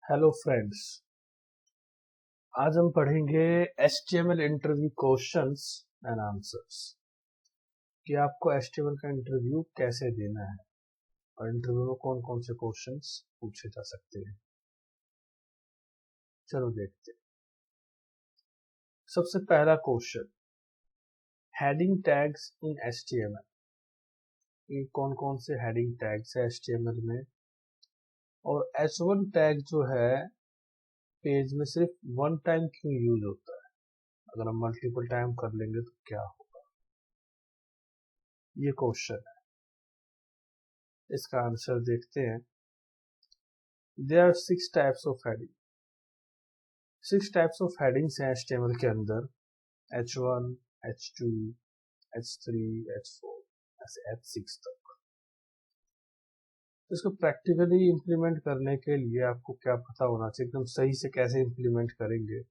Hello friends. आज हम पढ़ेंगे HTML interview questions and answers कि आपको HTML का इंटरव्यू कैसे देना है और इंटरव्यू में कौन कौन से क्वेश्चंस पूछे जा सकते हैं। चलो देखते हैं। सबसे पहला क्वेश्चन, हेडिंग टैग्स इन HTML। ये कौन कौन से हेडिंग टैग्स है HTML में, और H1 टैग जो है पेज में सिर्फ वन टाइम क्यों यूज होता है, अगर हम मल्टीपल टाइम कर लेंगे तो क्या होगा। ये क्वेश्चन है, इसका आंसर देखते हैं। There are 6 types of heading. 6 types of headings हैं HTML के अंदर, H1, H2, H3, H4 ऐसे H6 तक। इसको प्रैक्टिकली इम्प्लीमेंट करने के लिए आपको क्या पता होना चाहिए, एकदम सही से कैसे इम्प्लीमेंट करेंगे।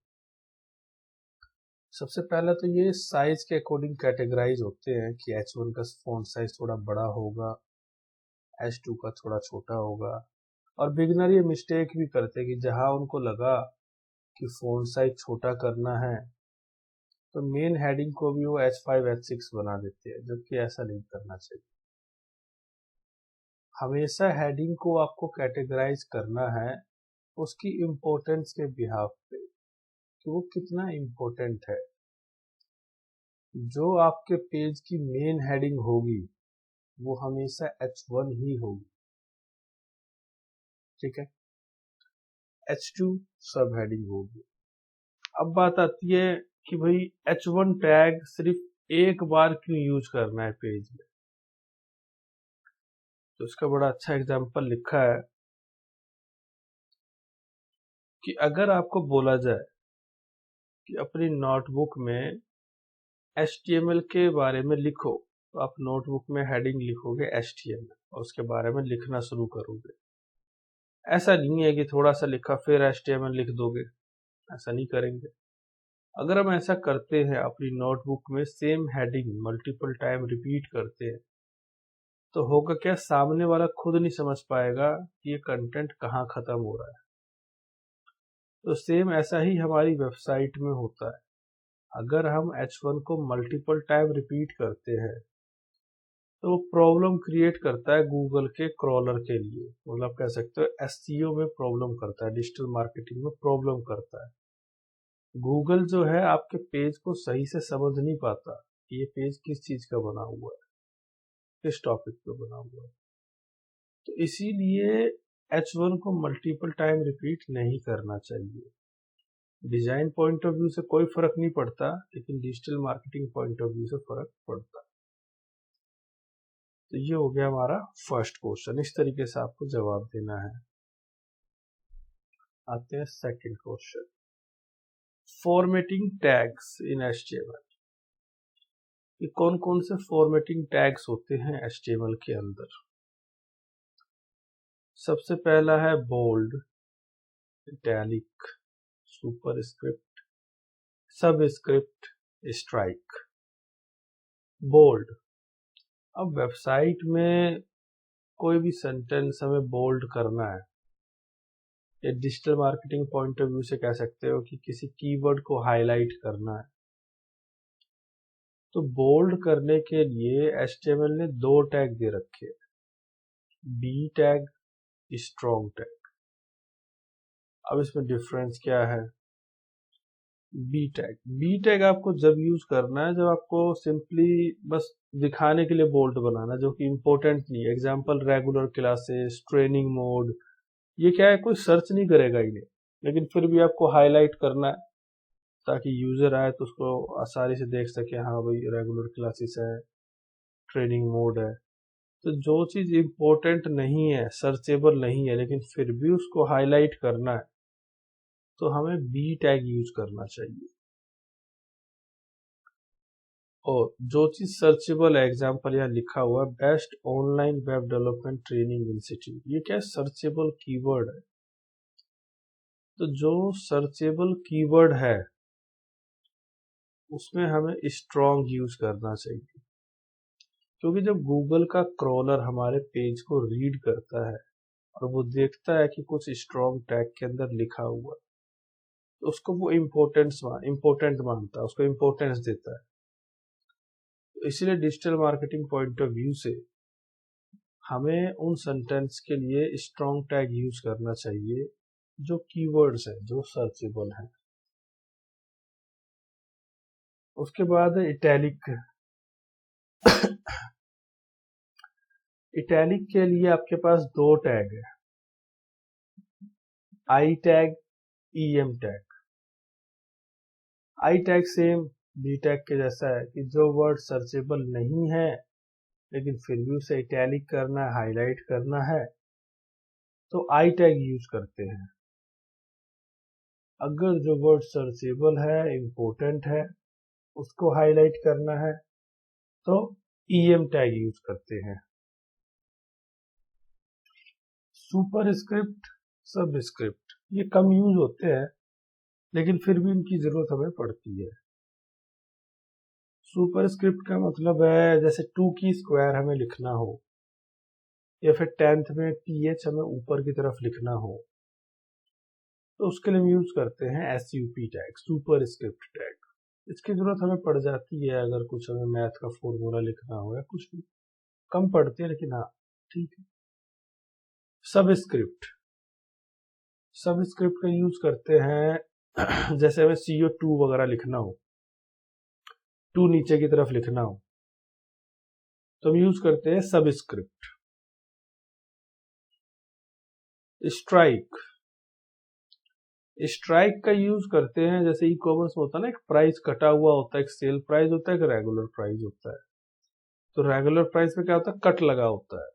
सबसे पहले तो ये साइज के अकॉर्डिंग कैटेगराइज होते हैं कि H1 का फॉन्ट साइज थोड़ा बड़ा होगा, H2 का थोड़ा छोटा होगा। और बिगिनर ये मिस्टेक भी करते हैं कि जहां उनको लगा कि फॉन्ट साइज छोटा करना है तो मेन हेडिंग को भी वो H5 H6 बना देते हैं, जबकि ऐसा नहीं करना चाहिए। हमेशा हेडिंग को आपको कैटेगराइज करना है उसकी इम्पोर्टेंस के बिहाफ पे कि वो कितना इम्पोर्टेंट है। जो आपके पेज की मेन हेडिंग होगी वो हमेशा H1 ही होगी, ठीक है। H2 सब हेडिंग होगी। अब बात आती है कि भाई H1 टैग सिर्फ एक बार क्यों यूज करना है पेज में। तो इसका बड़ा अच्छा एग्जांपल लिखा है कि अगर आपको बोला जाए कि अपनी नोटबुक में HTML के बारे में लिखो, तो आप नोटबुक में हेडिंग लिखोगे HTML और उसके बारे में लिखना शुरू करोगे। ऐसा नहीं है कि थोड़ा सा लिखा फिर HTML लिख दोगे, ऐसा नहीं करेंगे। अगर हम ऐसा करते हैं, अपनी नोटबुक में same heading multiple time repeat करते हैं, तो होगा क्या, सामने वाला खुद नहीं समझ पाएगा कि ये कंटेंट कहाँ खत्म हो रहा है। तो सेम ऐसा ही हमारी वेबसाइट में होता है। अगर हम H1 को मल्टीपल टाइम रिपीट करते हैं तो वो प्रॉब्लम क्रिएट करता है गूगल के क्रॉलर के लिए, मतलब कह सकते हो SEO में प्रॉब्लम करता है, डिजिटल मार्केटिंग में प्रॉब्लम करता है। गूगल जो है आपके पेज को सही से समझ नहीं पाता कि ये पेज किस चीज का बना हुआ है, किस टॉपिक पे बना हुआ है। तो इसीलिए H1 को मल्टीपल टाइम रिपीट नहीं करना चाहिए। डिजाइन पॉइंट ऑफ व्यू से कोई फर्क नहीं पड़ता, लेकिन digital marketing point of view से फर्क पड़ता। तो ये हो गया हमारा फर्स्ट क्वेश्चन, इस तरीके से आपको जवाब देना है। आते हैं सेकंड क्वेश्चन, फॉर्मेटिंग टैग्स इन HTML। ये कौन कौन से फॉर्मेटिंग टैग्स होते हैं HTML के अंदर। सबसे पहला है bold, italic, superscript, subscript, strike. Bold, अब वेबसाइट में कोई भी सेंटेंस हमें बोल्ड करना है, या digital marketing point of view से कह सकते हो कि किसी कीवर्ड को हाईलाइट करना है, तो बोल्ड करने के लिए HTML ने दो टैग दे रखे हैं, बी टैग, स्ट्रॉन्ग टैग। अब इसमें डिफरेंस क्या है। बी टैग आपको जब यूज करना है जब आपको सिंपली बस दिखाने के लिए बोल्ड बनाना, जो कि इंपॉर्टेंट नहीं है। Example regular classes, training mode, ये क्या है, कोई सर्च नहीं करेगा इन्हें, लेकिन फिर भी आपको हाईलाइट करना है ताकि यूजर आए तो उसको आसानी से देख सके, हाँ भाई रेगुलर क्लासेस है, ट्रेनिंग मोड है। तो जो चीज इंपॉर्टेंट नहीं है, सर्चेबल नहीं है, लेकिन फिर भी उसको हाईलाइट करना है, तो हमें बी टैग यूज करना चाहिए। और जो चीज सर्चेबल है, एग्जाम्पल यहाँ लिखा हुआ है, best online web development training institute, ये क्या है, सर्चेबल कीवर्ड है। तो जो सर्चेबल कीवर्ड है उसमें हमें स्ट्रॉन्ग यूज करना चाहिए, क्योंकि जब गूगल का क्रॉलर हमारे पेज को रीड करता है और वो देखता है कि कुछ स्ट्रॉन्ग टैग के अंदर लिखा हुआ है, तो उसको वो इम्पोर्टेंट मानता है, उसको इम्पोर्टेंस देता है। तो इसलिए digital marketing point of view से हमें उन सेंटेंस के लिए स्ट्रॉन्ग टैग यूज करना चाहिए जो कीवर्ड्स है, जो सर्चेबल है। उसके बाद इटैलिक। इटैलिक के लिए आपके पास दो टैग है, I tag, EM tag. I tag same B tag के जैसा है कि जो वर्ड सर्चेबल नहीं है लेकिन फिर भी उसे इटैलिक करना है, हाईलाइट करना है, तो आई टैग यूज करते हैं। अगर जो वर्ड सर्चेबल है, इम्पोर्टेंट है, उसको हाईलाइट करना है तो ईएम टैग यूज करते हैं। सुपर स्क्रिप्ट, सब स्क्रिप्ट ये कम यूज होते हैं लेकिन फिर भी इनकी जरूरत हमें पड़ती है। सुपर स्क्रिप्ट का मतलब है जैसे 2 की स्क्वायर हमें लिखना हो या फिर 10th में टीएच हमें ऊपर की तरफ लिखना हो, तो उसके लिए हम यूज करते हैं SUP tag, super script tag. इसकी जरूरत हमें पड़ जाती है अगर कुछ हमें मैथ का फॉर्मूला लिखना हो या कुछ भी, कम पड़ती है लेकिन हाँ ठीक है। सब स्क्रिप्ट, सब स्क्रिप्ट का यूज करते हैं जैसे हमें CO2 वगैरह लिखना हो, 2 नीचे की तरफ लिखना हो, तो हम यूज करते हैं सब स्क्रिप्ट। स्ट्राइक, स्ट्राइक का यूज करते हैं जैसे ई कॉमर्स में होता है ना, एक प्राइस कटा हुआ होता है, एक सेल प्राइस होता है, एक रेगुलर प्राइस होता है। तो रेगुलर प्राइस में क्या होता है, कट लगा होता है,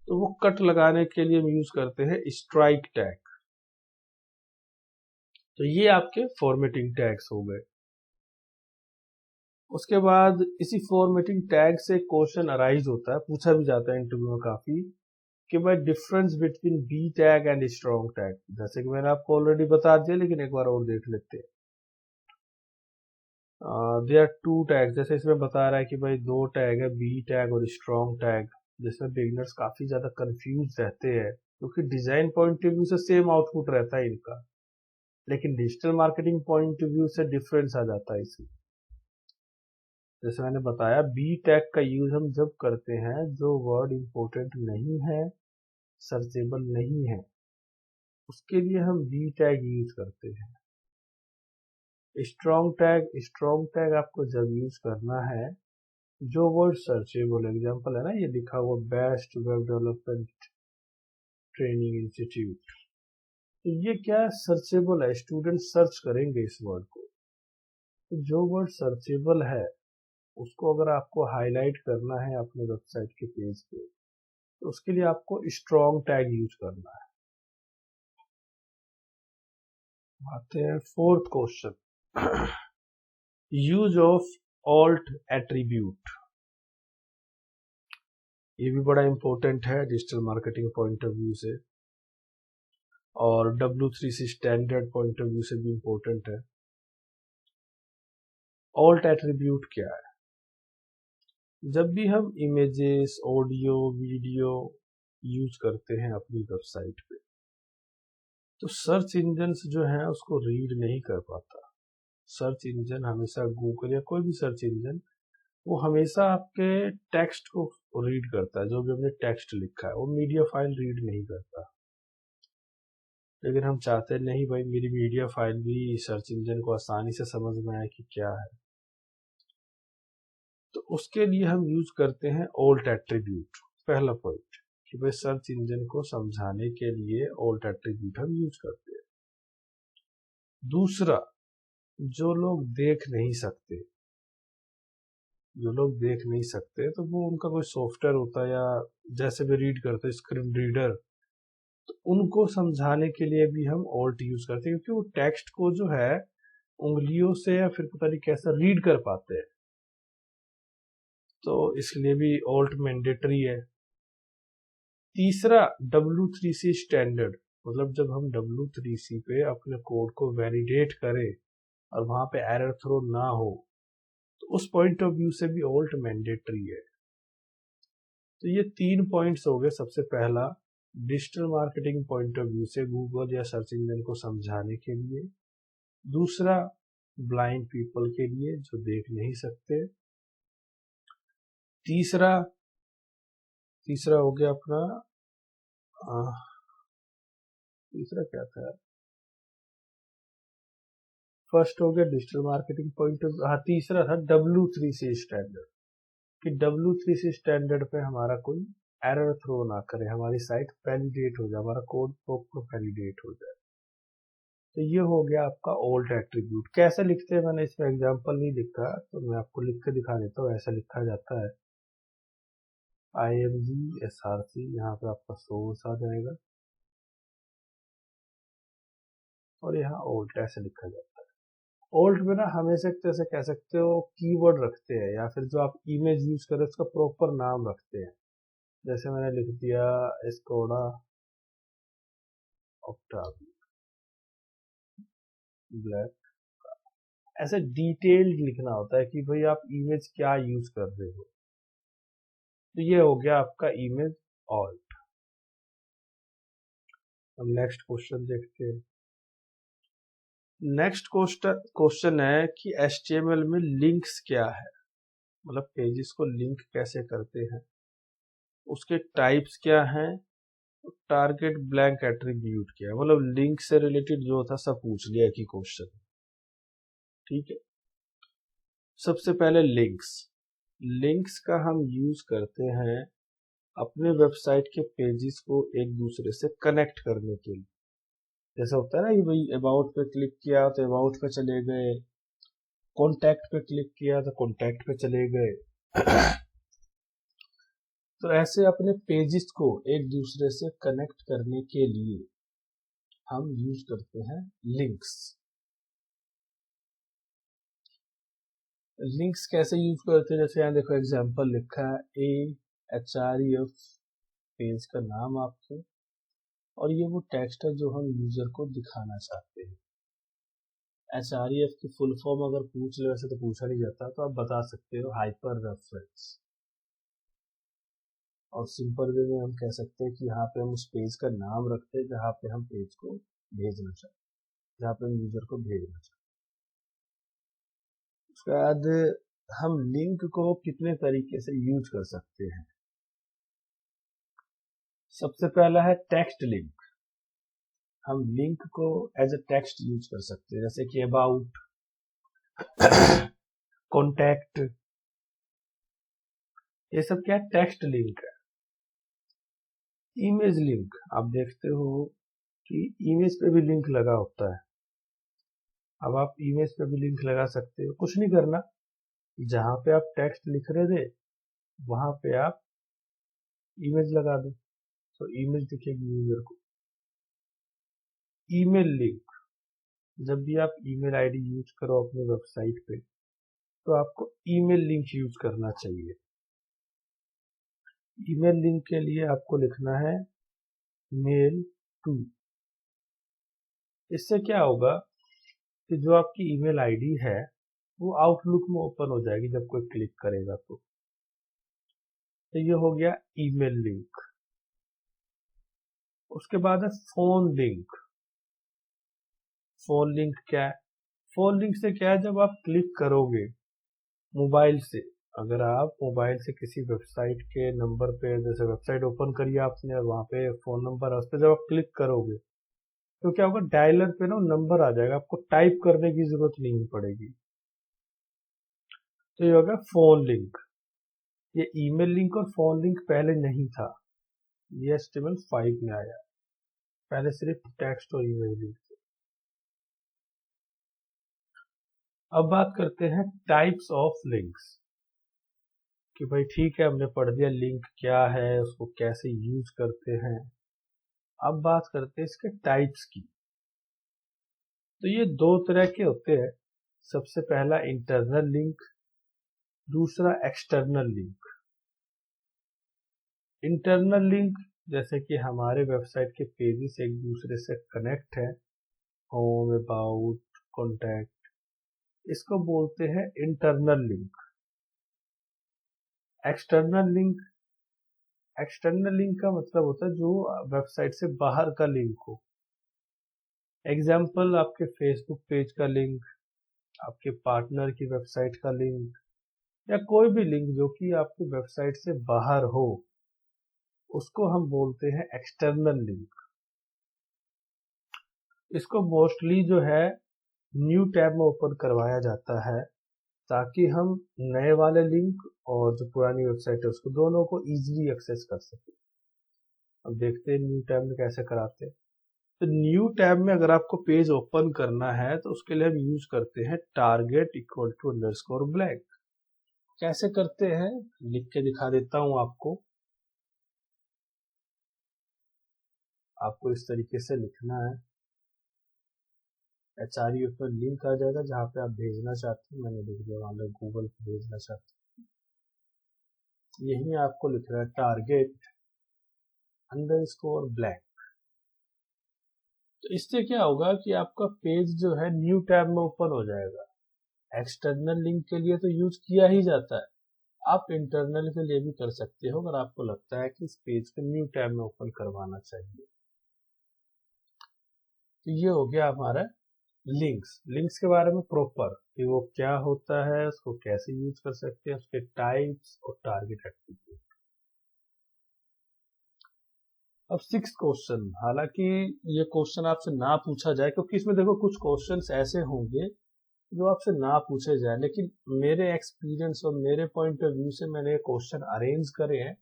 तो वो कट लगाने के लिए हम यूज करते हैं स्ट्राइक टैग। तो ये आपके फॉर्मेटिंग टैग्स हो गए। उसके बाद इसी फॉर्मेटिंग टैग से क्वेश्चन अराइज होता है, पूछा भी जाता है इंटरव्यू में काफी, कि भाई difference between B tag and strong tag. जैसे कि मैंने आपको ऑलरेडी बता दिया लेकिन एक बार और देख लेते हैं। दे आर 2 टैग, जैसे इसमें बता रहा है कि भाई 2 टैग है, बी टैग और स्ट्रॉन्ग टैग, जिसमें बिगिनर्स काफी ज्यादा कंफ्यूज रहते हैं क्योंकि डिजाइन पॉइंट ऑफ व्यू से सेम आउटपुट रहता है इनका, लेकिन digital marketing point of view से डिफरेंस आ जाता है इसमें। जैसे मैंने बताया बी टैग का यूज हम जब करते हैं जो वर्ड इंपॉर्टेंट नहीं है, सर्चेबल नहीं है, उसके लिए हम बी टैग यूज करते हैं। स्ट्रॉन्ग टैग, स्ट्रॉन्ग टैग आपको जब यूज करना है जो वर्ड सर्चेबल, एग्जांपल है ना ये लिखा हुआ best web development training institute, तो ये क्या है, सर्चेबल है, स्टूडेंट सर्च करेंगे इस वर्ड को। तो जो वर्ड सर्चेबल है उसको अगर आपको हाईलाइट करना है अपने वेबसाइट के पेज पे, तो उसके लिए आपको स्ट्रॉन्ग टैग यूज करना है। आते हैं fourth question, use of alt attribute. ये भी बड़ा इंपॉर्टेंट है digital marketing point of view से, और W3C standard point of view से भी इंपॉर्टेंट है। ऑल्ट एट्रीब्यूट क्या है, जब भी हम इमेजेस, ऑडियो, वीडियो यूज करते हैं अपनी वेबसाइट पे, तो सर्च इंजन जो है उसको रीड नहीं कर पाता। सर्च इंजन हमेशा, गूगल या कोई भी सर्च इंजन, वो हमेशा आपके टेक्स्ट को रीड करता है, जो भी हमने टेक्स्ट लिखा है, वो मीडिया फाइल रीड नहीं करता। लेकिन हम चाहते नहीं भाई मेरी मीडिया फाइल भी सर्च इंजन को आसानी से समझ में आए कि क्या है, तो उसके लिए हम यूज करते हैं ऑल्ट एट्रीब्यूट। पहला पॉइंट कि भाई सर्च इंजन को समझाने के लिए ऑल्ट एट्रीब्यूट हम यूज करते हैं। दूसरा, जो लोग देख नहीं सकते, जो लोग देख नहीं सकते तो वो उनका कोई सॉफ्टवेयर होता है या जैसे भी रीड करते हैं स्क्रीन रीडर, तो उनको समझाने के लिए भी हम ऑल्ट यूज करते हैं, क्योंकि वो टेक्स्ट को जो है उंगलियों से या फिर पता नहीं कैसा रीड कर पाते हैं, तो इसलिए भी ऑल्ट मैंडेटरी है। तीसरा, W3C स्टैंडर्ड, मतलब जब हम W3C पे अपने कोड को वैलिडेट करें और वहां पे एरर थ्रो ना हो, तो उस पॉइंट ऑफ व्यू से भी ऑल्ट मैंडेटरी है। तो ये 3 पॉइंट्स हो गए। सबसे पहला digital marketing point of view से गूगल या सर्च इंजन को समझाने के लिए, दूसरा ब्लाइंड पीपल के लिए जो देख नहीं सकते, तीसरा हो गया अपना तीसरा क्या था, फर्स्ट हो गया डिजिटल मार्केटिंग पॉइंट ऑफ, हाँ तीसरा था W3C स्टैंडर्ड, कि W3C स्टैंडर्ड पे हमारा कोई एरर थ्रो ना करे, हमारी साइट वैलिडेट हो जाए, हमारा कोड प्रॉपर वैलिडेट हो जाए। तो ये हो गया आपका ओल्ड एट्रीब्यूट। कैसे लिखते हैं, मैंने इसमें एग्जांपल नहीं लिखा तो मैं आपको लिख के दिखा देता हूँ। ऐसा लिखा जाता है IMG SRC, यहाँ पे आपका सोर्स आ जाएगा और यहाँ ओल्ड ऐसे लिखा जाता है। ओल्ड में ना हमेशा जैसे कह सकते हो कीवर्ड रखते हैं, या फिर जो आप इमेज यूज करें उसका प्रॉपर नाम रखते हैं। जैसे मैंने लिख दिया स्कोडा ऑक्टाविया ब्लैक, ऐसे डिटेल्ड लिखना होता है कि भाई आप इमेज क्या यूज कर रहे हो। तो ये हो गया आपका इमेज ऑल्ट। अब नेक्स्ट क्वेश्चन देखते हैं। नेक्स्ट क्वेश्चन है कि HTML में लिंक्स क्या है, मतलब पेजेस को लिंक कैसे करते हैं, उसके टाइप्स क्या हैं, टारगेट ब्लैंक एट्रीब्यूट क्या है, मतलब लिंक से रिलेटेड जो था सब पूछ लिया कि क्वेश्चन। ठीक है, सबसे पहले लिंक्स का हम यूज करते हैं अपने वेबसाइट के पेजेस को एक दूसरे से कनेक्ट करने के लिए। जैसा होता है ना कि भाई अबाउट पे क्लिक किया तो अबाउट पे चले गए, कॉन्टैक्ट पे क्लिक किया तो कॉन्टैक्ट पे चले गए। तो ऐसे अपने पेजेस को एक दूसरे से कनेक्ट करने के लिए हम यूज करते हैं लिंक्स। लिंक्स कैसे यूज करते हैं, जैसे यहाँ देखो एग्जांपल लिखा है AHREF पेज का नाम आपके, और ये वो टेक्स्ट है जो हम यूजर को दिखाना चाहते हैं। HREF की फुल फॉर्म अगर पूछ ले, वैसे तो पूछा नहीं जाता, तो आप बता सकते हो हाइपर रेफरेंस, और सिंपल वे में हम कह सकते हैं कि यहाँ पे हम उस पेज का नाम रखते हैं जहाँ पे हम पेज को भेजना चाहते हैं, जहाँ पे हम यूजर को भेजना चाहते हैं। उसके बाद हम लिंक को कितने तरीके से यूज कर सकते हैं। सबसे पहला है टेक्स्ट लिंक। हम लिंक को एज ए टेक्स्ट यूज कर सकते हैं, जैसे कि अबाउट, कॉन्टैक्ट, ये सब क्या है, टेक्स्ट लिंक है। इमेज लिंक, आप देखते हो कि इमेज पे भी लिंक लगा होता है। अब आप इमेज पे भी लिंक लगा सकते हो, कुछ नहीं करना, जहां पे आप टेक्स्ट लिख रहे थे वहां पे आप इमेज लगा दो, तो इमेज दिखेगी यूजर को। ईमेल लिंक, जब भी आप ईमेल आईडी यूज करो अपने वेबसाइट पे तो आपको ईमेल लिंक यूज करना चाहिए। ईमेल लिंक के लिए आपको लिखना है मेल टू। इससे क्या होगा कि जो आपकी ईमेल आईडी है वो आउटलुक में ओपन हो जाएगी जब कोई क्लिक करेगा तो ये हो गया ईमेल लिंक। उसके बाद है फोन लिंक। फोन लिंक क्या है, फोन लिंक से क्या है, जब आप क्लिक करोगे मोबाइल से, अगर आप मोबाइल से किसी वेबसाइट के नंबर पे, जैसे वेबसाइट ओपन करिए आपने और वहां पे फोन नंबर है, उस पर जब आप क्लिक करोगे तो क्या होगा, डायलर पे ना नंबर आ जाएगा, आपको टाइप करने की जरूरत नहीं पड़ेगी। तो ये होगा फोन लिंक। ये ईमेल लिंक और फोन लिंक पहले नहीं था, ये HTML5 में आया, पहले सिर्फ टेक्स्ट और ईमेल लिंक। अब बात करते हैं टाइप्स ऑफ लिंक्स, कि भाई ठीक है हमने पढ़ दिया लिंक क्या है, उसको कैसे यूज करते हैं। अब बात करते हैं इसके टाइप्स की। तो ये दो तरह के होते हैं, सबसे पहला इंटरनल लिंक, दूसरा एक्सटर्नल लिंक। इंटरनल लिंक जैसे कि हमारे वेबसाइट के पेजेस एक दूसरे से कनेक्ट है, होम, अबाउट, कॉन्टैक्ट, इसको बोलते हैं internal link. External link external link का मतलब होता है जो वेबसाइट से बाहर का लिंक हो। एग्जाम्पल आपके फेसबुक पेज का लिंक, आपके पार्टनर की वेबसाइट का लिंक, या कोई भी लिंक जो कि आपकी वेबसाइट से बाहर हो, उसको हम बोलते हैं एक्सटर्नल लिंक। इसको मोस्टली जो है न्यू टैब में ओपन करवाया जाता है ताकि हम नए वाले लिंक और जो पुरानी वेबसाइट है उसको दोनों को इजीली एक्सेस कर सके। अब देखते हैं न्यू टैब में कैसे कराते हैं। तो न्यू टैब में अगर आपको पेज ओपन करना है तो उसके लिए हम यूज करते हैं target equal to underscore blank. कैसे करते हैं लिख के दिखा देता हूं आपको। आपको इस तरीके से लिखना है, HREF पर लिंक आ जाएगा जहां पे आप भेजना चाहते हैं। मैंने लिख दिया वहां पे गूगल पे भेजना चाहते हैं। यही आपको लिखना है टारगेट अंडरस्कोर ब्लैंक। तो इससे क्या होगा कि आपका पेज जो है न्यू टैब में ओपन हो जाएगा। एक्सटर्नल लिंक के लिए तो यूज किया ही जाता है, आप इंटरनल के लिए भी कर सकते हो अगर आपको लगता है कि इस पेज को न्यू टैब में ओपन करवाना चाहिए। तो ये हो गया हमारा लिंक्स। लिंक्स के बारे में प्रॉपर कि वो क्या होता है, उसको कैसे यूज कर सकते हैं, उसके टाइप्स और टारगेट एक्टिविटी। अब 6 क्वेश्चन, हालांकि ये क्वेश्चन आपसे ना पूछा जाए क्योंकि इसमें देखो कुछ क्वेश्चंस ऐसे होंगे जो आपसे ना पूछे जाए, लेकिन मेरे एक्सपीरियंस और मेरे पॉइंट ऑफ व्यू से मैंने ये क्वेश्चन अरेंज करे हैं।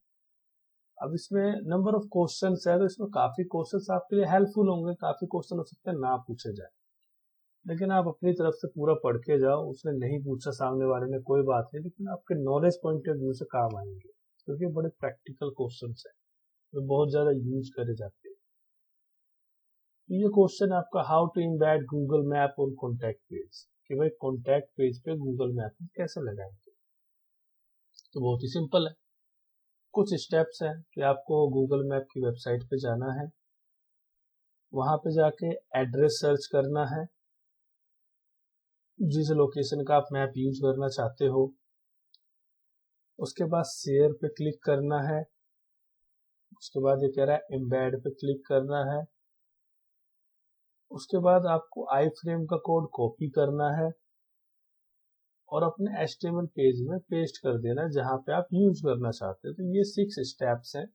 अब इसमें नंबर ऑफ क्वेश्चंस है तो इसमें काफी क्वेश्चंस आपके लिए हेल्पफुल होंगे, काफी क्वेश्चन हो सकते हैं ना पूछे जाए, लेकिन आप अपनी तरफ से पूरा पढ़ के जाओ। उसने नहीं पूछा सामने वाले ने, कोई बात नहीं, लेकिन आपके नॉलेज पॉइंट ऑफ व्यू से काम आएंगे क्योंकि बड़े प्रैक्टिकल क्वेश्चंस हैं जो बहुत ज्यादा यूज करे जाते हैं। ये क्वेश्चन आपका how to embed Google map on contact page, कि भाई कॉन्टैक्ट पेज पे गूगल मैप कैसे लगाएंगे। तो बहुत ही सिंपल है, कुछ स्टेप्स हैं कि आपको गूगल मैप की वेबसाइट पे जाना है, वहां पे जाके एड्रेस सर्च करना है जिस लोकेशन का आप मैप यूज करना चाहते हो। उसके बाद शेयर पे क्लिक करना है। उसके बाद ये कह रहा है एम्बेड पे क्लिक करना है। उसके बाद आपको आई फ्रेम का कोड कॉपी करना है और अपने HTML पेज में पेस्ट कर देना है जहां पे आप यूज करना चाहते हो। तो ये 6 स्टेप्स हैं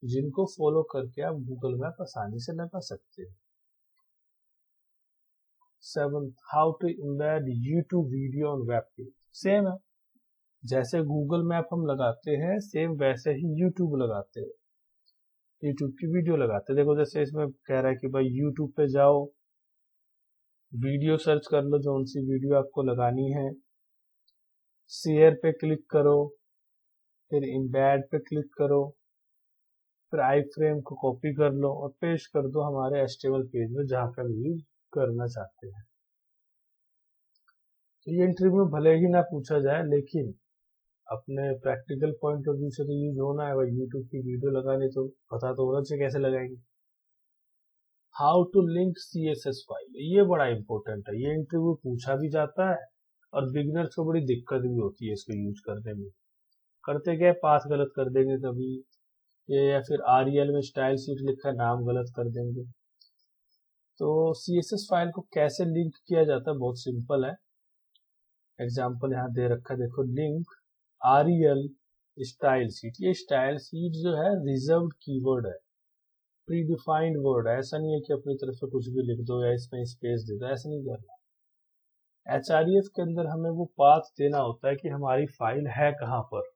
जिनको फॉलो करके आप गूगल मैप आसानी से लगा सकते हैं। 7, how to embed YouTube video on web page. Same है, जैसे गूगल मैप हम लगाते हैं सेम वैसे ही YouTube लगाते हैं, YouTube की वीडियो लगाते हैं। देखो जैसे इसमें कह रहा है कि भाई YouTube पे जाओ, वीडियो सर्च कर लो जो सी वीडियो आपको लगानी है, शेयर पे क्लिक करो, फिर एम्बेड पे क्लिक करो, फिर आई फ्रेम को कॉपी कर लो और पेस्ट कर दो हमारे HTML पेज में जहां पे हम यूज करना चाहते हैं। तो ये इंटरव्यू में भले ही ना पूछा जाए, लेकिन अपने प्रैक्टिकल पॉइंट ऑफ व्यू से तो यूज होना है भाई। यूट्यूब की वीडियो लगाने तो पता तो होना चाहिए कैसे लगाएंगे। How to link CSS file, ये बड़ा इंपॉर्टेंट है, ये इंटरव्यू पूछा भी जाता है और बिगिनर्स को बड़ी दिक्कत भी होती है इसको यूज करने में। करते क्या, पाथ गलत कर देंगे कभी ये, या फिर REL में स्टाइल शीट लिखा है नाम गलत कर देंगे। तो CSS फाइल को कैसे लिंक किया जाता है, बहुत सिंपल है। एग्जाम्पल यहाँ दे रखा है, देखो लिंक REL स्टाइल शीट। ये स्टाइल शीट जो है रिजर्व्ड कीवर्ड है, प्री डिफाइंड वर्ड है। ऐसा नहीं है कि अपनी तरफ से कुछ भी लिख दो या इसमें स्पेस दे दो, ऐसा नहीं करना। HREF के अंदर हमें वो पाथ देना होता है कि हमारी फाइल है कहाँ पर।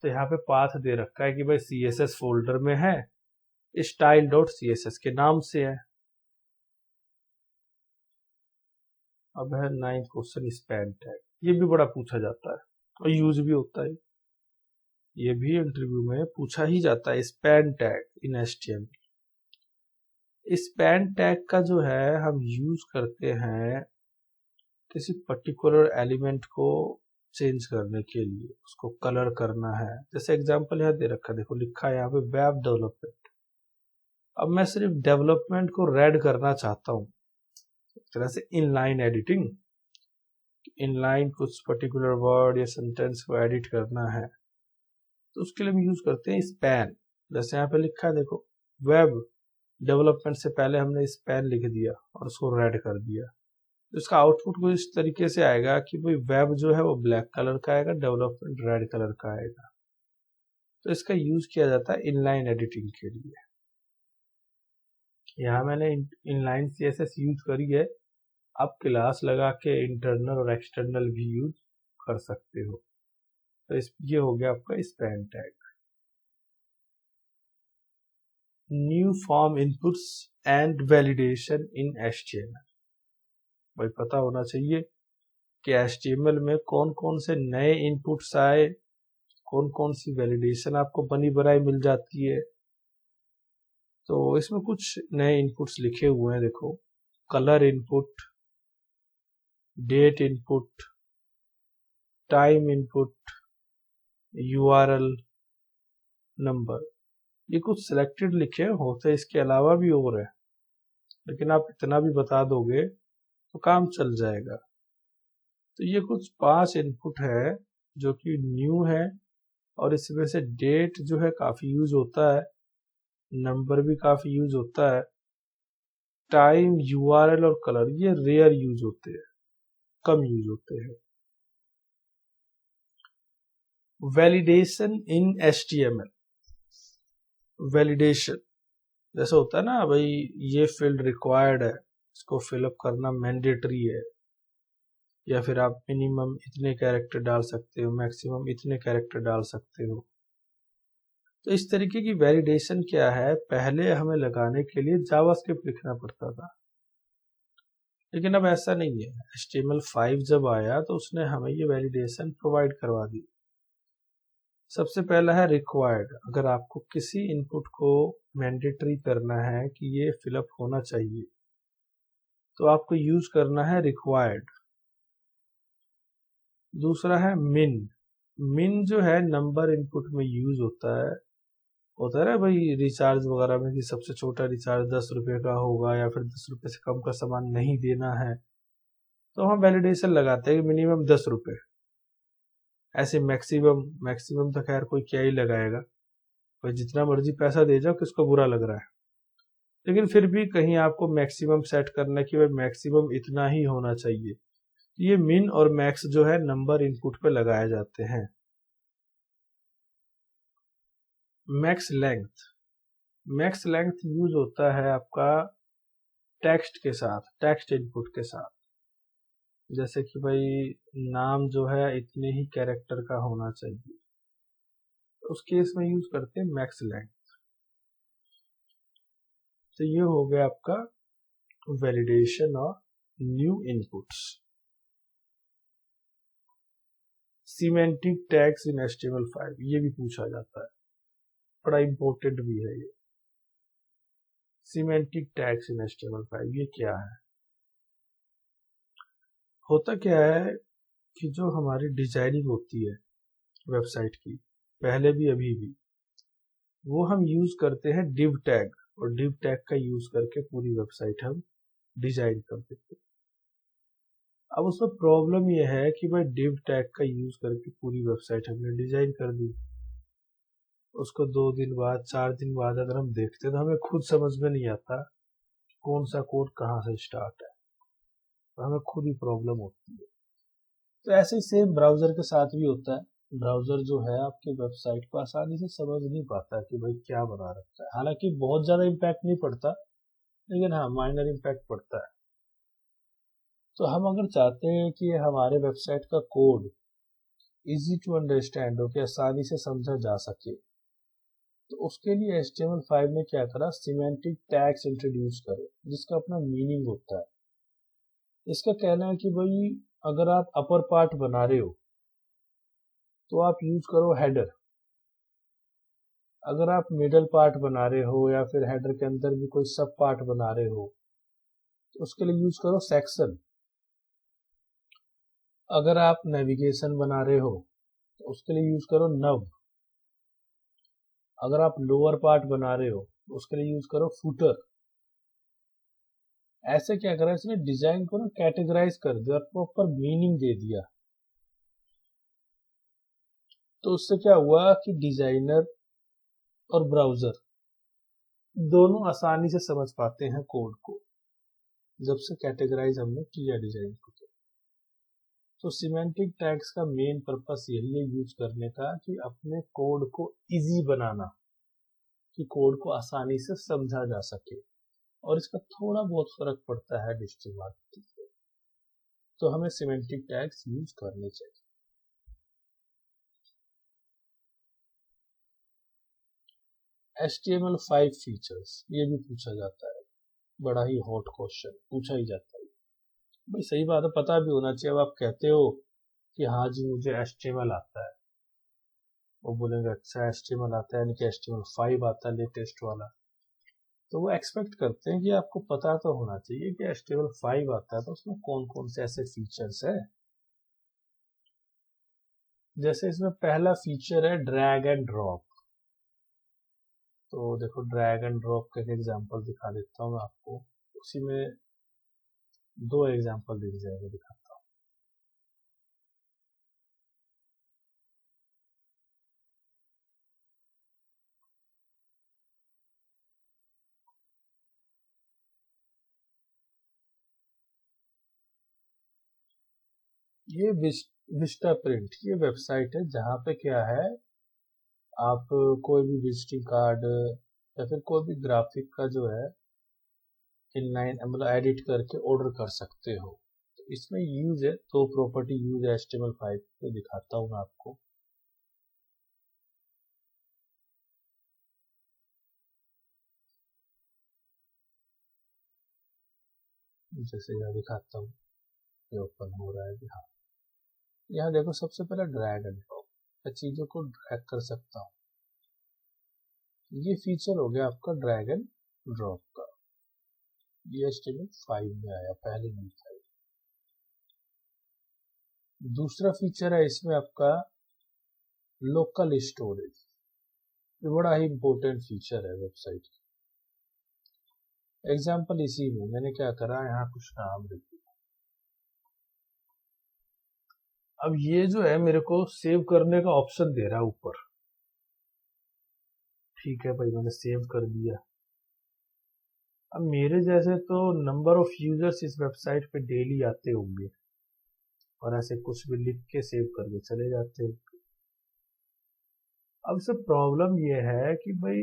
तो यहाँ पे पाथ दे रखा है कि भाई CSS फोल्डर में है, style.css के नाम से है। अब है 9th क्वेश्चन, स्पैन टैग। ये भी बड़ा पूछा जाता है और यूज भी होता है, ये भी इंटरव्यू में पूछा ही जाता है। Span tag in HTML। Span tag का जो है हम यूज करते हैं किसी पर्टिकुलर एलिमेंट को चेंज करने के लिए, उसको कलर करना है। जैसे एग्जांपल यहाँ दे रखा है, देखो लिखा है यहाँ पे वेब डेवलपमेंट। अब मैं सिर्फ डेवलपमेंट को रेड करना चाहता हूँ, एक तरह से इनलाइन एडिटिंग। इनलाइन कुछ पर्टिकुलर वर्ड या सेंटेंस को एडिट करना है तो उसके लिए हम यूज करते हैं स्पैन। जैसे यहाँ पे लिखा है देखो, वेब डेवलपमेंट से पहले हमने स्पैन लिख दिया और उसको रेड कर दिया, तो इसका आउटपुट कुछ इस तरीके से आएगा कि भाई वेब जो है वो ब्लैक कलर का आएगा, डेवलपमेंट रेड कलर का आएगा। तो इसका यूज किया जाता है इनलाइन एडिटिंग के लिए। यहाँ मैंने इनलाइन CSS यूज करी है, आप क्लास लगा के इंटरनल और एक्सटर्नल भी यूज कर सकते हो। तो ये हो गया आपका span tag. New form inputs and validation in HTML। भाई पता होना चाहिए कि HTML में कौन कौन से नए इनपुट्स आए, कौन कौन सी वैलिडेशन आपको बनी बनाई मिल जाती है। तो इसमें कुछ नए इनपुट्स लिखे हुए हैं देखो, colour input, date input, time input, URL number. ये कुछ सिलेक्टेड लिखे होते, इसके अलावा भी और है, लेकिन आप इतना भी बता दोगे तो काम चल जाएगा। तो ये कुछ 5 इनपुट है जो कि न्यू है, और इसमें से डेट जो है काफी यूज होता है, नंबर भी काफी यूज होता है, टाइम, URL और कलर ये रेयर यूज होते हैं, कम यूज होते हैं। वैलिडेशन इन HTML। वैलिडेशन जैसे होता है ना भाई, ये फील्ड रिक्वायर्ड है, इसको फिलअप करना मैंडेटरी है, या फिर आप मिनिमम इतने कैरेक्टर डाल सकते हो, मैक्सिमम इतने कैरेक्टर डाल सकते हो। तो इस तरीके की वैलिडेशन क्या है, पहले हमें लगाने के लिए जावास्क्रिप्ट लिखना पड़ता था, लेकिन अब ऐसा नहीं है। HTML5 जब आया तो उसने हमें ये वैलिडेशन प्रोवाइड करवा दी। सबसे पहला है रिक्वायर्ड। अगर आपको किसी इनपुट को मैंडेटरी करना है कि ये फिलअप होना चाहिए, तो आपको यूज करना है रिक्वायर्ड। दूसरा है मिन। मिन जो है नंबर इनपुट में यूज होता है ना भाई, रिचार्ज वगैरह में कि सबसे छोटा रिचार्ज 10 रुपए का होगा, या फिर 10 रुपए से कम का सामान नहीं देना है, तो हम वैलिडेशन लगाते हैं कि मिनिमम 10 रुपए। ऐसे मैक्सिमम मैक्सिमम तो खैर कोई क्या ही लगाएगा, भाई जितना मर्जी पैसा दे जाओ, किसको बुरा लग रहा है। लेकिन फिर भी कहीं आपको मैक्सिमम सेट करना कि भाई मैक्सिमम इतना ही होना चाहिए। ये मिन और मैक्स जो है नंबर इनपुट पे लगाए जाते हैं। Max length. Max length use होता है आपका टेक्स्ट के साथ, टेक्स्ट इनपुट के साथ। जैसे कि भाई नाम जो है इतने ही कैरेक्टर का होना चाहिए, उस केस में यूज करते हैं मैक्स लेंथ। तो ये हो गया आपका वैलिडेशन और न्यू इनपुट्स। सीमेंटिक टैग्स इन HTML5, ये भी पूछा जाता है, बड़ा इंपॉर्टेंट भी है ये। सीमेंटिक टैग्स इन HTML5 ये क्या है? होता क्या है कि जो हमारी डिजाइनिंग होती है वेबसाइट की, पहले भी अभी भी, वो हम यूज करते हैं डिव टैग, और डिव टैग का यूज करके पूरी वेबसाइट हम डिजाइन कर देते हैं। अब उसमें प्रॉब्लम यह है कि भाई डिव टैग का यूज करके पूरी वेबसाइट हमने डिजाइन कर दी, उसको 2 दिन बाद 4 दिन बाद अगर हम देखते तो हमें खुद समझ में नहीं आता कौन सा कोड कहाँ से स्टार्ट है, तो हमें खुद ही प्रॉब्लम होती है। तो ऐसे ही सेम ब्राउजर के साथ भी होता है। ब्राउजर जो है आपके वेबसाइट को आसानी से समझ नहीं पाता कि भाई क्या बना रखा है। हालांकि बहुत ज्यादा इम्पैक्ट नहीं पड़ता, लेकिन हाँ माइनर इम्पैक्ट पड़ता है। तो हम अगर चाहते हैं कि हमारे वेबसाइट का कोड इजी टू अंडरस्टैंड हो, कि आसानी से समझा जा सके, तो उसके लिए HTML5 ने क्या करा, सिमेंटिक टैग्स इंट्रोड्यूस करे, जिसका अपना मीनिंग होता है। इसका कहना है कि भाई अगर आप अपर पार्ट बना रहे हो तो आप यूज करो हेडर, अगर आप मिडल पार्ट बना रहे हो या फिर हेडर के अंदर भी कोई सब पार्ट बना रहे हो तो उसके लिए यूज करो सेक्शन, अगर आप नेविगेशन बना रहे हो तो उसके लिए यूज करो नव, अगर आप लोअर पार्ट बना रहे हो तो उसके लिए यूज करो फुटर। ऐसे क्या करा, इसने डिजाइन को ना कैटेगराइज कर दिया और प्रॉपर मीनिंग दे दिया। तो उससे क्या हुआ कि डिजाइनर और ब्राउजर दोनों आसानी से समझ पाते हैं कोड को, जब से कैटेगराइज हमने किया डिजाइन को। तो सिमेंटिक टैग्स का मेन पर्पस यही है यूज करने का कि अपने कोड को इजी बनाना, कि कोड को आसानी से समझा जा सके, और इसका थोड़ा बहुत फर्क पड़ता है डिजिटल मार्केटिंग से, तो हमें सिमेंटिक टैग्स यूज करने चाहिए। HTML5 फीचर्स, ये भी पूछा जाता है, बड़ा ही हॉट क्वेश्चन पूछा ही जाता है। भाई सही बात है, पता भी होना चाहिए। अब आप कहते हो कि हाँ जी मुझे HTML आता है, वो बोलेंगे अच्छा HTML आता है, यानी कि HTML5 आता है लेटेस्ट वाला, तो वो एक्सपेक्ट करते हैं कि आपको पता तो होना चाहिए कि HTML5 आता है तो उसमें कौन कौन से ऐसे फीचर्स है। जैसे इसमें पहला फीचर है ड्रैग एंड ड्रॉप। तो देखो ड्रैग एंड ड्रॉप का एक एग्जांपल दिखा देता हूँ मैं आपको, उसी में दो एग्जांपल दिख जाएगा, दिखाता हूँ। ये विस्टा प्रिंट, ये वेबसाइट है जहाँ पे क्या है, आप कोई भी विजिटिंग कार्ड या फिर कोई भी ग्राफिक का जो है इनलाइन मतलब एडिट करके ऑर्डर कर सकते हो। तो इसमें यूज है तो प्रॉपर्टी यूज है HTML5 पे, दिखाता हूँ मैं आपको। जैसे यहाँ दिखाता हूँ, ये ओपन हो रहा है अभी। हाँ, यहाँ देखो सबसे पहले ड्रैग एंड ड्रॉप, मैं चीजों को ड्रैग कर सकता हूँ। ये फीचर हो गया आपका ड्रैग एंड ड्रॉप का, ये HTML5 में आया, पहले नहीं था। दूसरा फीचर है इसमें आपका लोकल स्टोरेज, ये बड़ा ही इंपॉर्टेंट फीचर है वेबसाइट की। एग्जाम्पल इसी में मैंने क्या करा, यहाँ कुछ नाम लिख दिया। अब ये जो है मेरे को सेव करने का ऑप्शन दे रहा है ऊपर, ठीक है भाई मैंने सेव कर दिया। अब मेरे जैसे तो नंबर ऑफ यूजर्स इस वेबसाइट पे डेली आते होंगे और ऐसे कुछ भी लिख के सेव करके चले जाते हैं। अब से प्रॉब्लम ये है कि भाई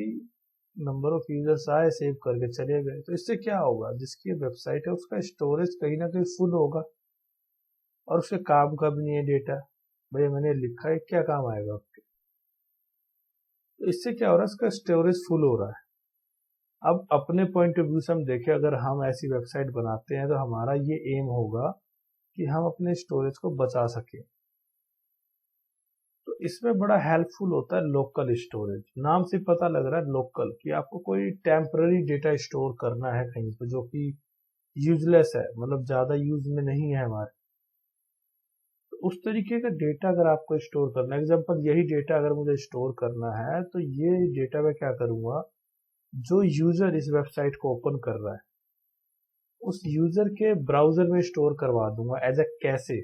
नंबर ऑफ यूजर्स आए सेव करके चले गए, तो इससे क्या होगा, जिसकी वेबसाइट है उसका स्टोरेज कहीं ना कहीं फुल होगा और उसके काम का भी नहीं है डेटा। भाई मैंने लिखा है, क्या काम आएगा आपके। तो इससे क्या हो रहा है, इसका स्टोरेज फुल हो रहा है। अब अपने पॉइंट ऑफ व्यू से हम देखें, अगर हम ऐसी वेबसाइट बनाते हैं तो हमारा ये एम होगा कि हम अपने स्टोरेज को बचा सकें। तो इसमें बड़ा हेल्पफुल होता है लोकल स्टोरेज। नाम से पता लग रहा है लोकल, कि आपको कोई टेम्पररी डेटा स्टोर करना है कहीं पर जो कि यूजलेस है, मतलब ज्यादा यूज में नहीं है हमारे, तो उस तरीके का डेटा अगर आपको स्टोर करना है, एग्जाम्पल यही डेटा अगर मुझे स्टोर करना है, तो ये डेटा मैं क्या करूंगा, जो यूजर इस वेबसाइट को ओपन कर रहा है उस यूजर के ब्राउजर में स्टोर करवा दूंगा एज ए कैसे।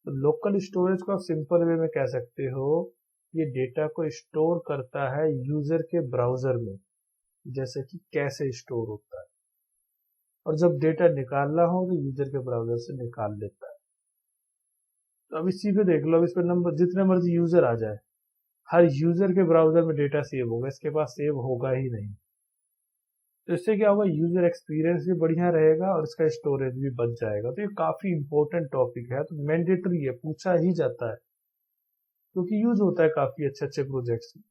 तो लोकल स्टोरेज को आप सिंपल वे में कह सकते हो, ये डेटा को स्टोर करता है यूजर के ब्राउजर में, जैसे कि कैसे स्टोर होता है, और जब डेटा निकालना हो तो यूजर के ब्राउजर से निकाल लेता है। तो अब इसी पे देख लो, अब इस पर नंबर जितने मर्जी यूजर आ जाए, हर यूजर के ब्राउजर में डेटा सेव होगा, इसके पास सेव होगा ही नहीं। तो इससे क्या होगा, यूजर एक्सपीरियंस भी बढ़िया रहेगा और इसका स्टोरेज भी बच जाएगा। तो ये काफी इंपॉर्टेंट टॉपिक है, तो मैंडेटरी है, पूछा ही जाता है क्योंकि यूज होता है काफी अच्छे अच्छे प्रोजेक्ट्स में।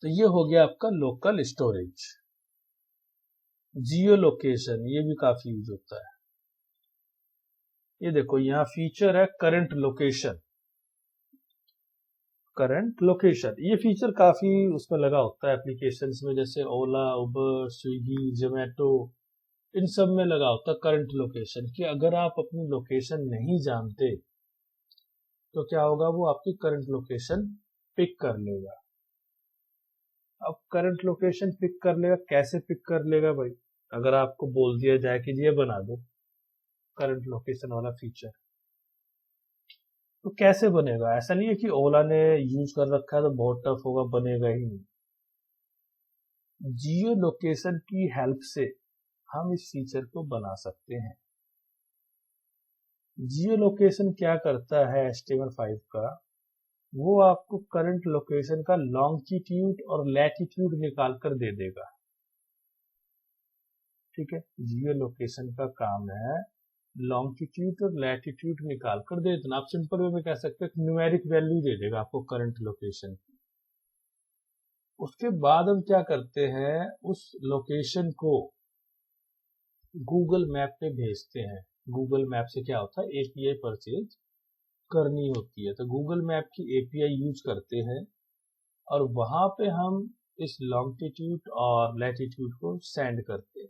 तो ये हो गया आपका लोकल स्टोरेज। जियो लोकेशन, ये भी काफी यूज होता है। ये देखो यहाँ फीचर है करंट लोकेशन। करंट लोकेशन ये फीचर काफी उसमें लगा होता है एप्लीकेशंस में, जैसे ओला, उबर, स्विगी, जोमेटो, इन सब में लगा होता है करंट लोकेशन, कि अगर आप अपनी लोकेशन नहीं जानते तो क्या होगा, वो आपकी करंट लोकेशन पिक कर लेगा। अब करंट लोकेशन पिक कर लेगा, कैसे पिक कर लेगा भाई, अगर आपको बोल दिया जाए कि ये बना दो करंट लोकेशन वाला फीचर, तो कैसे बनेगा? ऐसा नहीं है कि ओला ने यूज कर रखा है तो बहुत टफ होगा, बनेगा ही नहीं। जियो लोकेशन की हेल्प से हम इस फीचर को बना सकते हैं। जियो लोकेशन क्या करता है HTML5 का, वो आपको करंट लोकेशन का लॉन्गिट्यूड और लैटिट्यूड निकाल कर दे देगा। ठीक है, जियो लोकेशन का काम है लॉन्गिट्यूड और लैटिट्यूड निकाल कर दे देना। आप सिंपल वे में कह सकते हैं न्यूमेरिक वैल्यू दे देगा आपको करंट लोकेशन की। उसके बाद हम क्या करते हैं, उस लोकेशन को गूगल मैप पे भेजते हैं। गूगल मैप से क्या होता है, API परचेज करनी होती है, तो गूगल मैप की API यूज करते हैं और वहां पे हम इस लॉन्गिट्यूड और लैटिट्यूड को सेंड करते हैं।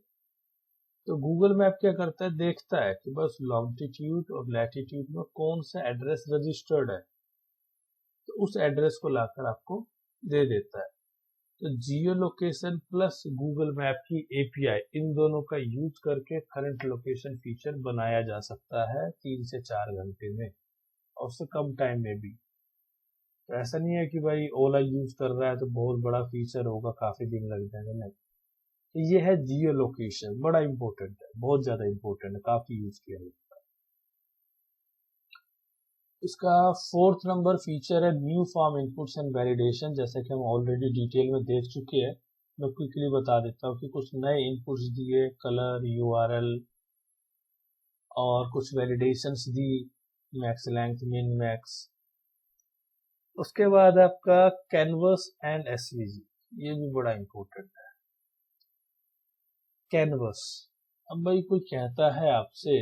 तो गूगल मैप क्या करता है, देखता है कि बस लॉन्गिट्यूड और लैटिट्यूड में कौन सा एड्रेस रजिस्टर्ड है, तो उस एड्रेस को लाकर आपको दे देता है। तो जियो लोकेशन प्लस गूगल मैप की API, इन दोनों का यूज करके करंट लोकेशन फीचर बनाया जा सकता है 3 से 4 घंटे में, और उससे कम टाइम में भी। तो ऐसा नहीं है कि भाई ओला यूज कर रहा है तो बहुत बड़ा फीचर होगा, काफी दिन लग जाएंगे, नहीं। तो ये है जियो लोकेशन, बड़ा इंपॉर्टेंट है, बहुत ज्यादा इंपॉर्टेंट है, काफी यूज किया जाता है। इसका 4th नंबर फीचर है new form inputs and validation. जैसे कि हम ऑलरेडी डिटेल में देख चुके हैं, मैं क्विकली बता देता हूँ कि कुछ नए इनपुट्स दिए, कलर, URL और कुछ वैलिडेशंस दी, मैक्स लेंथ, मिन मैक्स। उसके बाद आपका कैनवस एंड SVG, ये भी बड़ा इंपॉर्टेंट है। कैनवस, अब भाई कोई कहता है आपसे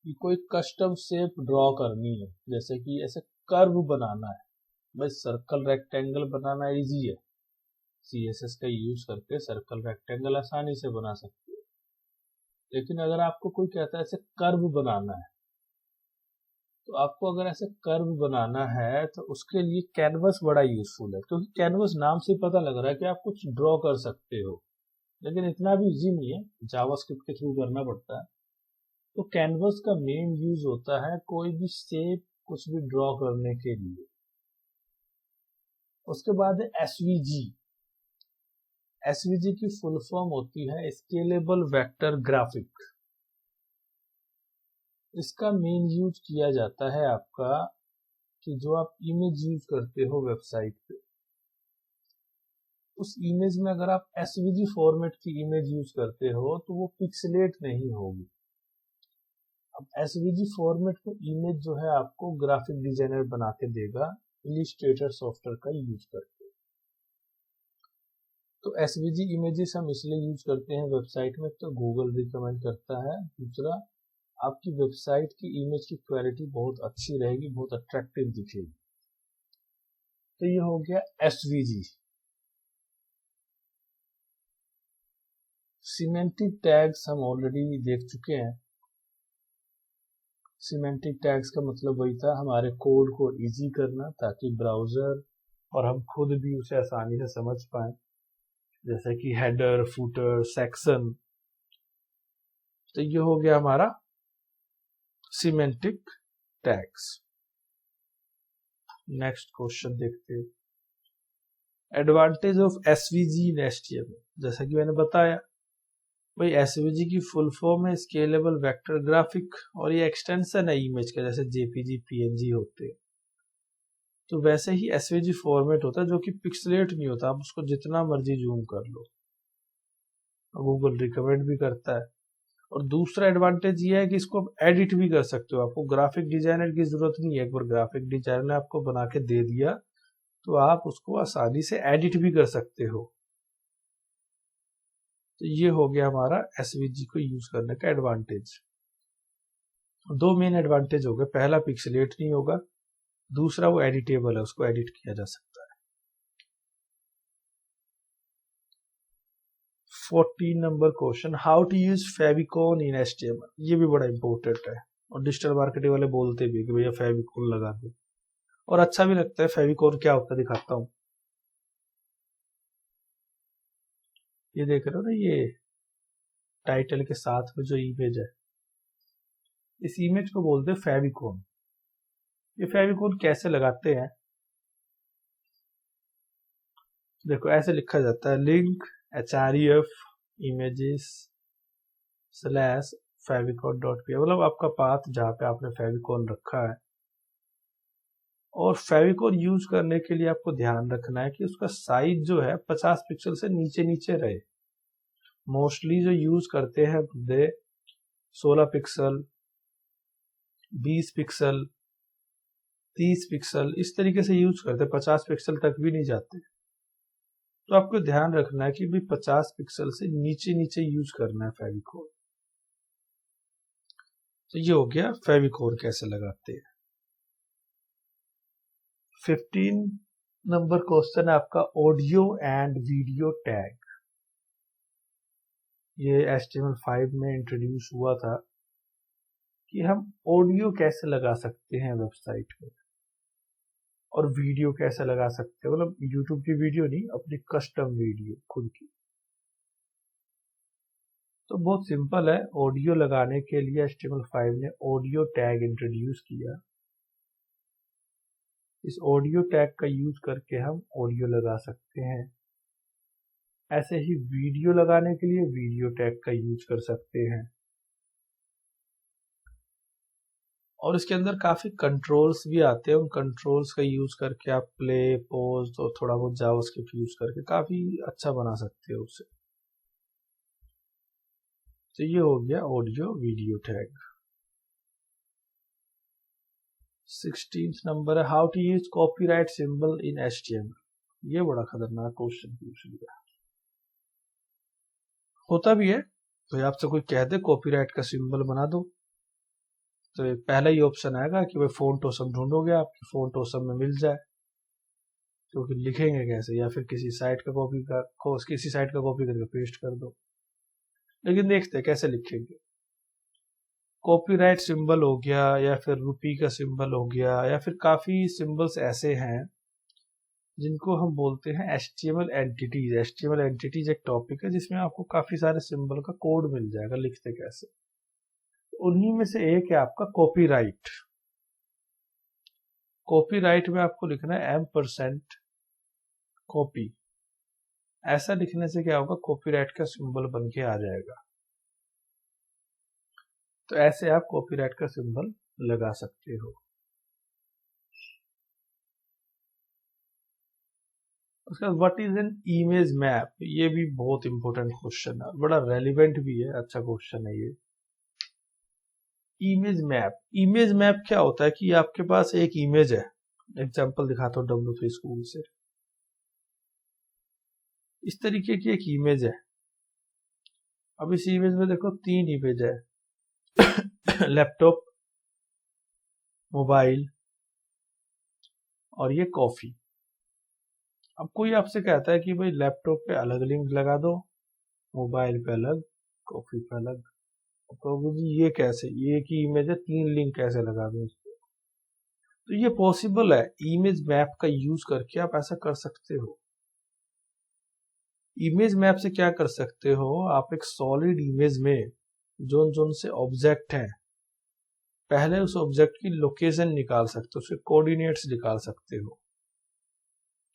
कि कोई कस्टम शेप ड्रॉ करनी है, जैसे कि ऐसे कर्व बनाना है। भाई सर्कल रेक्टेंगल बनाना इजी है, CSS का यूज करके सर्कल रेक्टेंगल आसानी से बना सकते हो। लेकिन अगर आपको कोई कहता है ऐसे कर्व बनाना है, तो आपको अगर ऐसे कर्व बनाना है तो उसके लिए कैनवस बड़ा यूजफुल है, क्योंकि कैनवस नाम से पता लग रहा है कि आप कुछ ड्रॉ कर सकते हो, लेकिन इतना भी इजी नहीं है, जावास्क्रिप्ट के थ्रू करना पड़ता है। तो कैनवस का मेन यूज होता है कोई भी शेप, कुछ भी ड्रॉ करने के लिए। उसके बाद है SVG। SVG की फुल फॉर्म होती है स्केलेबल वेक्टर ग्राफिक। इसका मेन यूज किया जाता है आपका कि जो आप इमेज यूज करते हो वेबसाइट पे, उस इमेज में अगर आप SVG फॉर्मेट की इमेज यूज करते हो तो वो पिक्सेलेट नहीं होगी। अब SVG फॉर्मेट में इमेज जो है आपको ग्राफिक डिजाइनर बना के देगा इलिस्ट्रेटर सॉफ्टवेयर का यूज करके। तो SVG इमेजेस हम इसलिए यूज करते हैं वेबसाइट में, तो गूगल रिकमेंड करता है। दूसरा, आपकी वेबसाइट की इमेज की क्वालिटी बहुत अच्छी रहेगी, बहुत अट्रैक्टिव दिखेगी। तो ये हो गया SVG। सिमेंटिक टैग्स हम ऑलरेडी देख चुके हैं। सिमेंटिक टैग्स का मतलब वही था, हमारे कोड को इजी करना ताकि ब्राउजर और हम खुद भी उसे आसानी से समझ पाए, जैसे कि हेडर, फुटर, सेक्शन। तो ये हो गया हमारा सिमेंटिक टैग्स। नेक्स्ट क्वेश्चन देखते हैं, advantage of SVG in HTML। जैसा कि मैंने बताया भाई, SVG की फुल फॉर्म है स्केलेबल वेक्टर ग्राफिक, और ये एक्सटेंशन है इमेज का, जैसे JPG, PNG होते हैं। तो वैसे ही SVG फॉर्मेट होता है जो कि पिक्सलेट नहीं होता, आप उसको जितना मर्जी जूम कर लो, गूगल रिकमेंड भी करता है। और दूसरा एडवांटेज ये है कि इसको आप एडिट भी कर सकते हो, आपको ग्राफिक डिजाइनर की जरूरत नहीं है। एक बार ग्राफिक डिजाइनर ने आपको बना के दे दिया तो आप उसको आसानी से एडिट भी कर सकते हो। तो ये हो गया हमारा SVG को यूज करने का एडवांटेज। दो मेन एडवांटेज हो गए, पहला पिक्सेलेट नहीं होगा, दूसरा वो एडिटेबल है, उसको एडिट किया जा सकता है। 14 number question, how to use favicon in HTML। ये भी बड़ा इंपॉर्टेंट है, और डिजिटल मार्केटिंग वाले बोलते भी कि भैया फेविकॉन लगा दो, और अच्छा भी लगता है। फेविकॉन क्या होता है दिखाता हूँ, ये देख रहे हो ना, ये टाइटल के साथ में जो इमेज है, इस इमेज को बोलते हैं फेविकोन। ये फेविकोन कैसे लगाते हैं, देखो ऐसे लिखा जाता है link href images slash favicon dot P, मतलब आपका पाथ जहाँ पे आपने फेविकोन रखा है। और फेविकोन यूज करने के लिए आपको ध्यान रखना है कि उसका साइज जो है 50 पिक्सल से नीचे नीचे रहे। मोस्टली जो यूज करते हैं दे 16 पिक्सल, 20 पिक्सल, 30 पिक्सल, इस तरीके से यूज करते हैं, 50 पिक्सल तक भी नहीं जाते। तो आपको ध्यान रखना है कि भी 50 पिक्सल से नीचे नीचे यूज करना है फेविकोन। तो ये हो गया फेविकोन कैसे लगाते हैं। 15 नंबर क्वेश्चन है आपका ऑडियो एंड वीडियो टैग। ये HTML5 में इंट्रोड्यूस हुआ था कि हम ऑडियो कैसे लगा सकते हैं वेबसाइट में और वीडियो कैसे लगा सकते हैं, मतलब यूट्यूब की वीडियो नहीं, अपनी कस्टम वीडियो खुद की। तो बहुत सिंपल है, ऑडियो लगाने के लिए HTML5 ने ऑडियो टैग इंट्रोड्यूस किया। इस ऑडियो टैग का यूज करके हम ऑडियो लगा सकते हैं। ऐसे ही वीडियो लगाने के लिए वीडियो टैग का यूज कर सकते हैं। और इसके अंदर काफी कंट्रोल्स भी आते हैं, उन कंट्रोल्स का यूज करके आप प्ले, पॉज और थोड़ा बहुत जावास्क्रिप्ट यूज करके काफी अच्छा बना सकते हो उसे। तो ये हो गया ऑडियो वीडियो टैग। 16th नंबर है how to use copyright symbol in HTML। ये बड़ा खतरनाक क्वेश्चन पूछ लिया। होता भी है, तो आपसे कोई कह दे कॉपीराइट का सिंबल बना दो, तो पहला ही ऑप्शन आएगा कि भाई फोंट ऑसम ढूंढोगे, आपकी फोंट ऑसम में मिल जाए। क्योंकि लिखेंगे कैसे, या फिर किसी साइट का कॉपी करके पेस्ट कर दो। लेकिन देखते हैं कैसे लिखेंगे। कॉपीराइट सिंबल हो गया, या फिर रुपी का सिंबल हो गया, या फिर काफी सिंबल्स ऐसे हैं जिनको हम बोलते हैं HTML एंटिटीज। HTML एंटिटीज एक टॉपिक है जिसमें आपको काफी सारे सिंबल का कोड मिल जाएगा, लिखते कैसे। उन्हीं में से एक है आपका कॉपीराइट। कॉपीराइट में आपको लिखना है M% कॉपी। ऐसा लिखने से क्या होगा, कॉपीराइट का सिंबल बन के आ जाएगा। तो ऐसे आप कॉपीराइट का सिंबल लगा सकते हो। उसके बाद what is an image map, ये भी बहुत इंपॉर्टेंट क्वेश्चन है, बड़ा रेलिवेंट भी है, अच्छा क्वेश्चन है ये। इमेज मैप क्या होता है कि आपके पास एक इमेज है, एग्जांपल दिखाता हूँ W3 स्कूल से। इस तरीके की एक इमेज है। अब इस इमेज में देखो 3 इमेज है लैपटॉप, मोबाइल और ये कॉफी। अब कोई आपसे कहता है कि भाई लैपटॉप पे अलग लिंक लगा दो, मोबाइल पे अलग, कॉफी पे अलग। तो ये कैसे, ये एक ही इमेज है, 3 लिंक कैसे लगा दूं इसको। तो ये पॉसिबल है, इमेज मैप का यूज करके आप ऐसा कर सकते हो। इमेज मैप से क्या कर सकते हो, आप एक सॉलिड इमेज में जोन जोन से ऑब्जेक्ट हैं, पहले उस ऑब्जेक्ट की लोकेशन निकाल सकते हो, उसके कोऑर्डिनेट्स निकाल सकते हो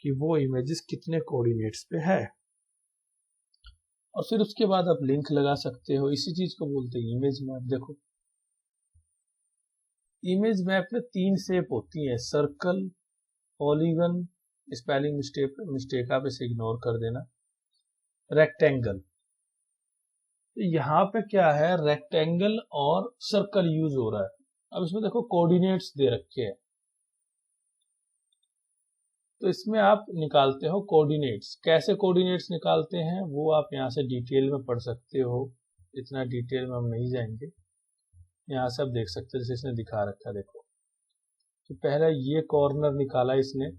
कि वो इमेजेस कितने कोऑर्डिनेट्स पे है, और फिर उसके बाद आप लिंक लगा सकते हो। इसी चीज को बोलते हैं इमेज मैप। देखो इमेज मैप में 3 शेप होती है, सर्कल, पॉलीगन, स्पेलिंग मिस्टेक आप इसे इग्नोर कर देना, रेक्टेंगल। तो यहाँ पे क्या है, रेक्टेंगल और सर्कल यूज हो रहा है। अब इसमें देखो कोऑर्डिनेट्स दे रखे हैं, तो इसमें आप निकालते हो कोऑर्डिनेट्स। कैसे कोऑर्डिनेट्स निकालते हैं वो आप यहाँ से डिटेल में पढ़ सकते हो, इतना डिटेल में हम नहीं जाएंगे। यहाँ से आप देख सकते हो जैसे इसने दिखा रखा है। देखो तो पहला ये कॉर्नर निकाला इसने,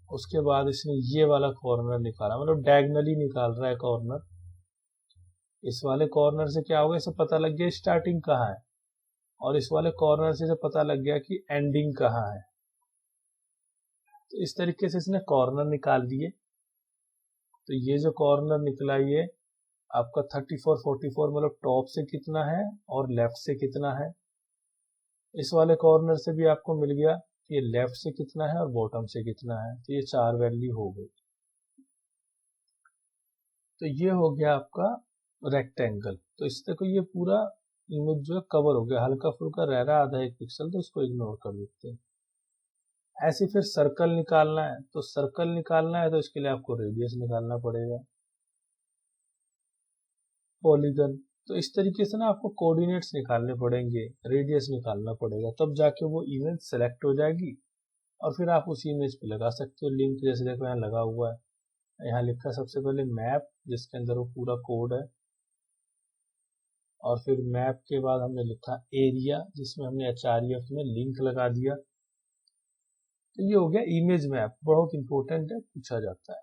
उसके बाद इसने ये वाला कॉर्नर निकाला, मतलब डायगनली निकाल रहा है कॉर्नर। इस वाले कॉर्नर से क्या होगा, इसे पता लग गया स्टार्टिंग कहाँ है, और इस वाले कॉर्नर से पता लग गया कि एंडिंग कहाँ है। तो इस तरीके से इसने कॉर्नर निकाल लिए। तो ये जो कॉर्नर निकला ये आपका 34 44 मतलब टॉप से कितना है और लेफ्ट से कितना है। इस वाले कॉर्नर से भी आपको मिल गया कि लेफ्ट से कितना है और बॉटम से कितना है, तो ये 4 वैल्यू हो गई। तो ये हो गया आपका रेक्टेंगल। तो इससे को ये पूरा इमेज जो है कवर हो गया, हल्का फुल्का रह रहा है आधा 1 पिक्सल, तो इसको इग्नोर कर देते हैं। ऐसे फिर सर्कल निकालना है, तो सर्कल निकालना है तो इसके लिए आपको रेडियस निकालना पड़ेगा। पॉलीगन, तो इस तरीके से ना आपको कोऑर्डिनेट्स निकालने पड़ेंगे, रेडियस निकालना पड़ेगा, तब जाके वो इमेज सेलेक्ट हो जाएगी और फिर आप उस इमेज पे लगा सकते हो लिंक। जैसे देखो यहाँ लगा हुआ है, यहाँ लिखा सबसे पहले मैप, जिसके अंदर वो पूरा कोड है, और फिर मैप के बाद हमने लिखा एरिया, जिसमें हमने href में लिंक लगा दिया। तो ये हो गया इमेज मैप, बहुत इंपॉर्टेंट है, पूछा जाता है।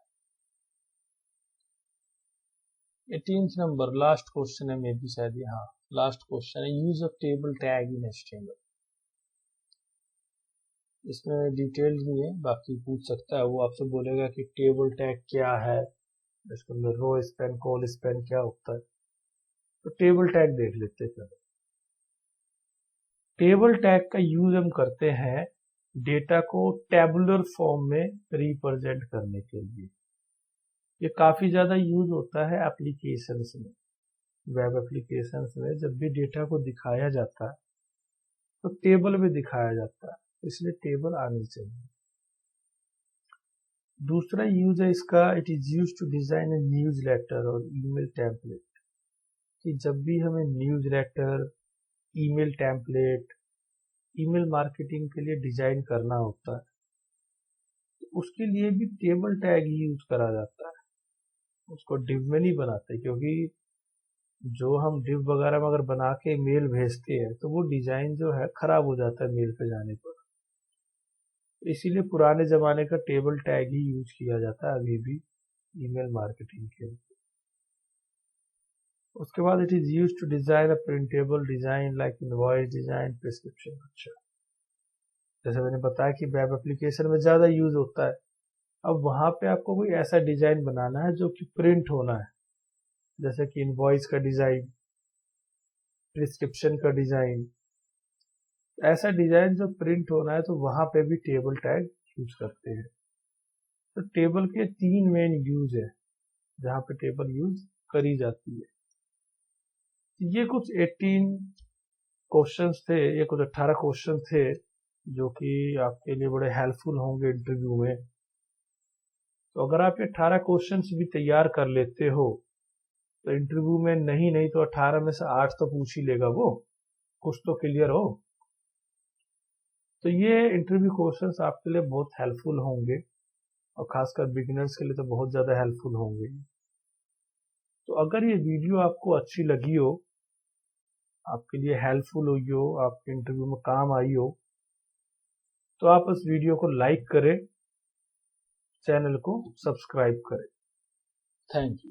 18th नंबर लास्ट क्वेश्चन है, मे बी शायद ये, हाँ लास्ट क्वेश्चन है, use of table tag in HTML। इसमें डिटेल नहीं है, बाकी पूछ सकता है, वो आपसे बोलेगा कि टेबल टैग क्या है, इसके अंदर रो स्पैन कॉल स्पैन क्या होता है। तो टेबल टैग देख लेते हैं। टेबल टैग का यूज हम करते हैं डेटा को टेबुलर फॉर्म में रिप्रेजेंट करने के लिए। ये काफी ज्यादा यूज होता है एप्लीकेशंस में, वेब एप्लीकेशंस में। जब भी डेटा को दिखाया जाता है तो टेबल में दिखाया जाता है, इसलिए टेबल आनी चाहिए। दूसरा यूज है इसका, it is use to design a newsletter और ईमेल टेम्पलेट। कि जब भी हमें newsletter, email template, email marketing के लिए डिजाइन करना होता है, तो उसके लिए भी टेबल टैग ही यूज करा जाता है। उसको डिव में नहीं बनाते, क्योंकि जो हम डिव वगैरह में अगर बना के मेल भेजते हैं तो वो डिजाइन जो है खराब हो जाता है मेल पे जाने पर। इसीलिए पुराने जमाने का टेबल टैग ही यूज किया जाता है अभी भी ईमेल मार्केटिंग के लिए। उसके बाद it is use to design a printable design like invoice design, prescription. अच्छा, जैसे मैंने बताया कि वेब एप्लीकेशन में ज्यादा यूज होता है। अब वहां पे आपको कोई ऐसा डिजाइन बनाना है जो कि प्रिंट होना है, जैसे कि इनवॉइस का डिजाइन, प्रिस्क्रिप्शन का डिजाइन, ऐसा डिजाइन जो प्रिंट होना है, तो वहां पे भी टेबल टैग यूज करते हैं। तो टेबल के 3 मेन यूज है जहां पे टेबल यूज करी जाती है। ये कुछ 18 क्वेश्चंस थे, ये कुछ 18 क्वेश्चन थे जो कि आपके लिए बड़े हेल्पफुल होंगे इंटरव्यू में। तो अगर आप ये 18 क्वेश्चंस भी तैयार कर लेते हो तो इंटरव्यू में नहीं तो 18 में से 8 तो पूछ ही लेगा वो, कुछ तो क्लियर हो। तो ये इंटरव्यू क्वेश्चंस आपके लिए बहुत हेल्पफुल होंगे, और खासकर बिगिनर्स के लिए तो बहुत ज़्यादा हेल्पफुल होंगे। तो अगर ये वीडियो आपको अच्छी लगी हो, आपके लिए हेल्पफुल हुई हो, आपके इंटरव्यू में काम आई हो, तो आप इस वीडियो को लाइक करें, चैनल को सब्सक्राइब करें। Thank you.